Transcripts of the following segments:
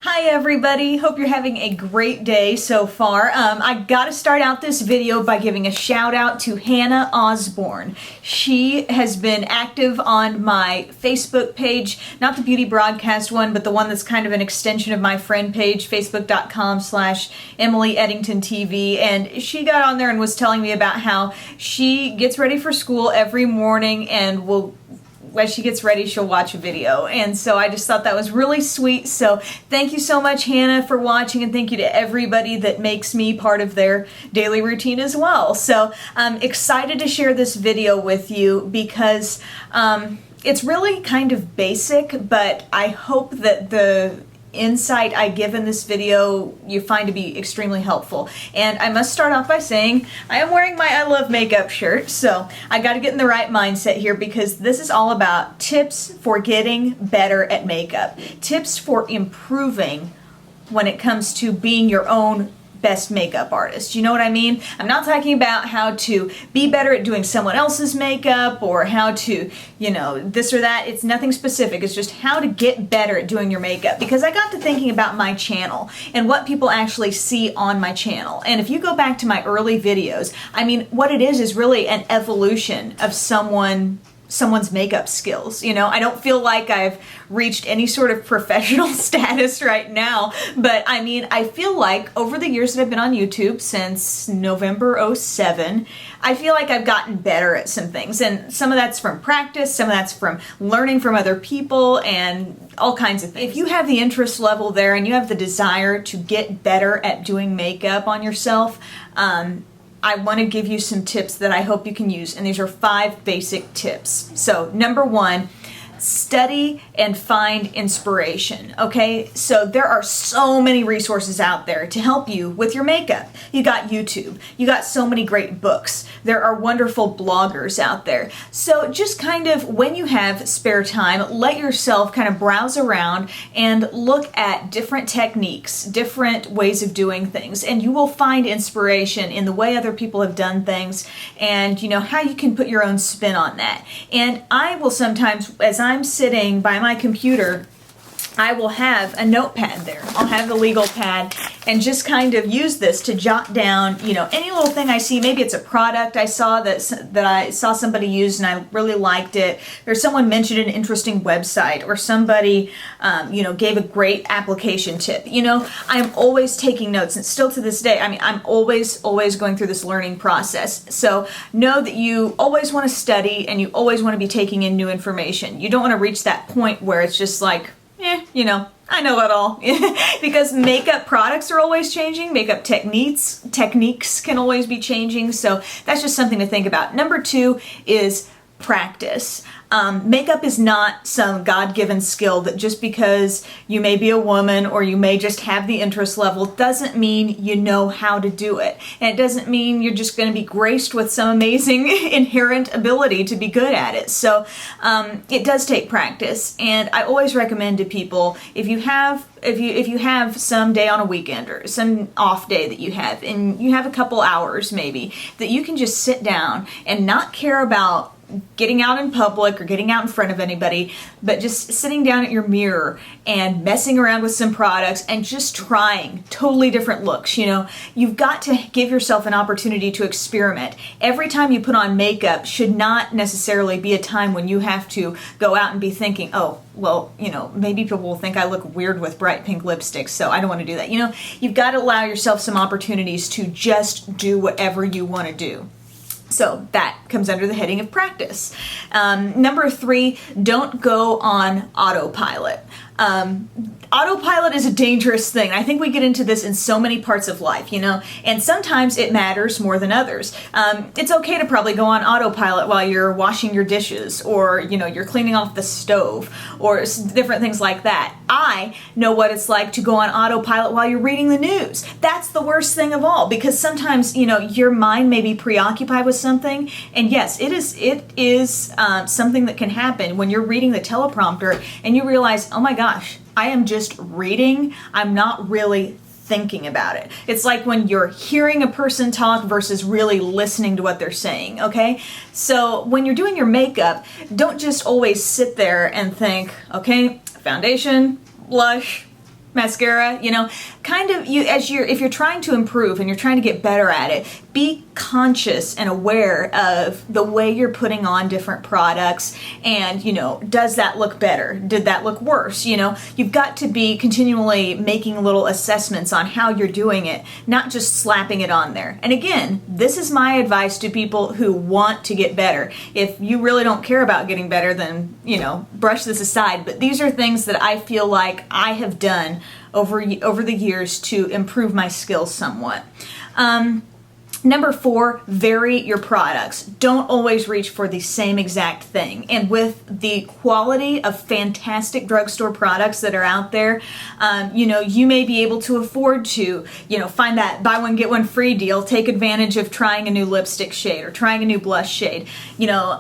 Hi everybody, hope you're having a great day so far. I gotta start out this video by giving a shout out to Hannah Osborne. She has been active on my Facebook page, not the beauty broadcast one, but the one that's kind of an extension of my friend page, facebook.com/EmilyEddingtonTV, and she got on there and was telling me about how she gets ready for school every morning and as she gets ready, she'll watch a video. And so I just thought that was really sweet. So thank you so much, Hannah, for watching, and thank you to everybody that makes me part of their daily routine as well. So I'm excited to share this video with you because it's really kind of basic, but I hope that the insight I give in this video you find to be extremely helpful. And I must start off by saying I am wearing my I Love Makeup shirt, so I got to get in the right mindset here because this is all about tips for getting better at makeup, tips for improving when it comes to being your own best makeup artist. You know what I mean? I'm not talking about how to be better at doing someone else's makeup or how to, this or that. It's nothing specific. It's just how to get better at doing your makeup, because I got to thinking about my channel and what people actually see on my channel. And if you go back to my early videos, I mean, what it is really an evolution of someone's makeup skills. I don't feel like I've reached any sort of professional status right now, but I mean, I feel like over the years that I've been on YouTube since November 07, I feel like I've gotten better at some things, and some of that's from practice, some of that's from learning from other people, and all kinds of things. If you have the interest level there and you have the desire to get better at doing makeup on yourself, I want to give you some tips that I hope you can use, and these are 5 basic tips. So number 1, study and find inspiration, okay? So there are so many resources out there to help you with your makeup. You got YouTube, you got so many great books, there are wonderful bloggers out there. So just kind of, when you have spare time, let yourself kind of browse around and look at different techniques, different ways of doing things, and you will find inspiration in the way other people have done things, and how you can put your own spin on that. And I will sometimes, as I'm sitting by my computer, I will have a notepad there. I'll have the legal pad and just kind of use this to jot down, any little thing I see. Maybe it's a product I saw that I saw somebody use and I really liked it, or someone mentioned an interesting website, or somebody, gave a great application tip. I'm always taking notes, and still to this day, I mean, I'm always going through this learning process. So know that you always want to study and you always want to be taking in new information. You don't want to reach that point where it's just like, I know it all. Because makeup products are always changing. Makeup techniques can always be changing. So that's just something to think about. Number 2 is practice. Makeup is not some God-given skill that just because you may be a woman or you may just have the interest level doesn't mean you know how to do it. And it doesn't mean you're just going to be graced with some amazing inherent ability to be good at it. So it does take practice. And I always recommend to people, if you have some day on a weekend or some off day that you have, and you have a couple hours maybe, that you can just sit down and not care about getting out in public or getting out in front of anybody, but just sitting down at your mirror and messing around with some products and just trying totally different looks. You've got to give yourself an opportunity to experiment. Every time you put on makeup should not necessarily be a time when you have to go out and be thinking, oh, well, maybe people will think I look weird with bright pink lipstick, so I don't want to do that. You've got to allow yourself some opportunities to just do whatever you want to do. So that comes under the heading of practice. Number 3, don't go on autopilot. Autopilot is a dangerous thing. I think we get into this in so many parts of life, and sometimes it matters more than others. It's okay to probably go on autopilot while you're washing your dishes, or, you're cleaning off the stove, or different things like that. I know what it's like to go on autopilot while you're reading the news. That's the worst thing of all, because sometimes, your mind may be preoccupied with something, and yes, it is something that can happen when you're reading the teleprompter and you realize, oh my gosh, I am just reading, I'm not really thinking about it. It's like when you're hearing a person talk versus really listening to what they're saying, okay? So when you're doing your makeup, don't just always sit there and think, okay, foundation, blush, mascara, you know, kind of if you're trying to improve and you're trying to get better at it, be conscious and aware of the way you're putting on different products and, you know, does that look better? Did that look worse? You know, you've got to be continually making little assessments on how you're doing it, not just slapping it on there. And again, this is my advice to people who want to get better. If you really don't care about getting better, then, you know, brush this aside. But these are things that I feel like I have done over the years to improve my skills somewhat. Number 4, vary your products. Don't always reach for the same exact thing. And with the quality of fantastic drugstore products that are out there, you know, you may be able to afford to, you know, find that buy one, get one free deal, take advantage of trying a new lipstick shade or trying a new blush shade. You know,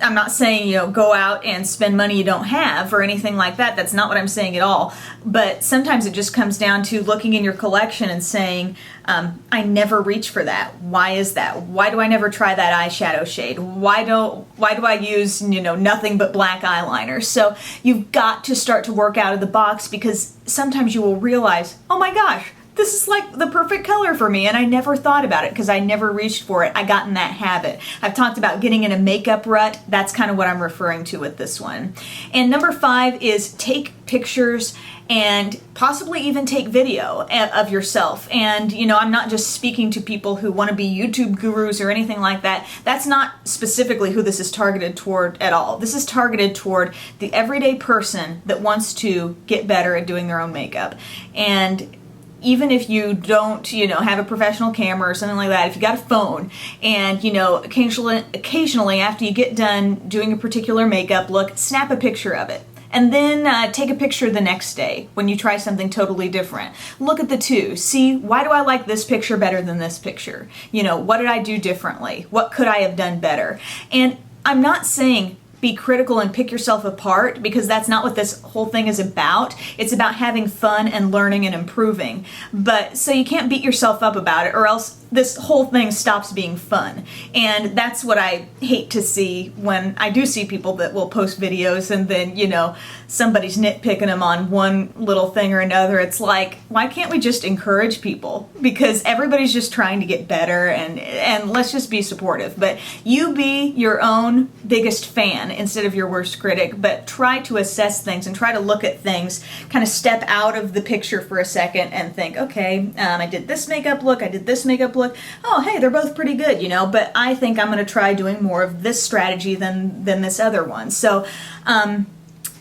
I'm not saying, you know, go out and spend money you don't have or anything like that. That's not what I'm saying at all. But sometimes it just comes down to looking in your collection and saying, I never reach for that. Why is that? Why do I never try that eyeshadow shade? Why do I use, you know, nothing but black eyeliner? So you've got to start to work out of the box, because sometimes you will realize, oh my gosh, this is like the perfect color for me, and I never thought about it because I never reached for it. I got in that habit. I've talked about getting in a makeup rut. That's kind of what I'm referring to with this one. And number 5 is take pictures and possibly even take video of yourself. And, you know, I'm not just speaking to people who want to be YouTube gurus or anything like that. That's not specifically who this is targeted toward at all. This is targeted toward the everyday person that wants to get better at doing their own makeup. And even if you don't, you know, have a professional camera or something like that, if you got a phone and, you know, occasionally after you get done doing a particular makeup look, snap a picture of it. And then take a picture the next day when you try something totally different. Look at the two. See, why do I like this picture better than this picture? You know, what did I do differently? What could I have done better? And I'm not saying be critical and pick yourself apart, because that's not what this whole thing is about. It's about having fun and learning and improving. But so you can't beat yourself up about it, or else this whole thing stops being fun. And that's what I hate to see when I do see people that will post videos and then, you know, somebody's nitpicking them on one little thing or another. It's like, why can't we just encourage people? Because everybody's just trying to get better, and let's just be supportive. But you be your own biggest fan instead of your worst critic, but try to assess things and try to look at things, kind of step out of the picture for a second and think, okay, I did this makeup look, I did this makeup look. Oh, hey, they're both pretty good, you know, but I think I'm going to try doing more of this strategy than this other one. So,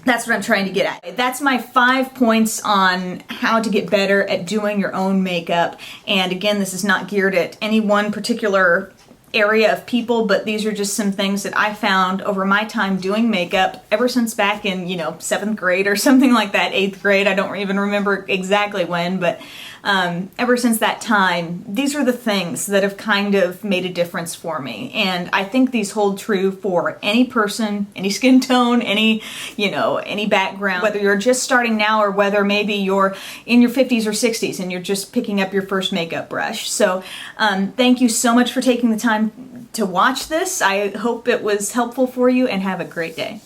that's what I'm trying to get at. That's my 5 points on how to get better at doing your own makeup. And again, this is not geared at any one particular area of people, but these are just some things that I found over my time doing makeup ever since back in, you know, 7th grade or something like that, 8th grade. I don't even remember exactly when, but ever since that time, these are the things that have kind of made a difference for me. And I think these hold true for any person, any skin tone, any, you know, any background, whether you're just starting now or whether maybe you're in your 50s or 60s and you're just picking up your first makeup brush. So thank you so much for taking the time to watch this. I hope it was helpful for you, and have a great day.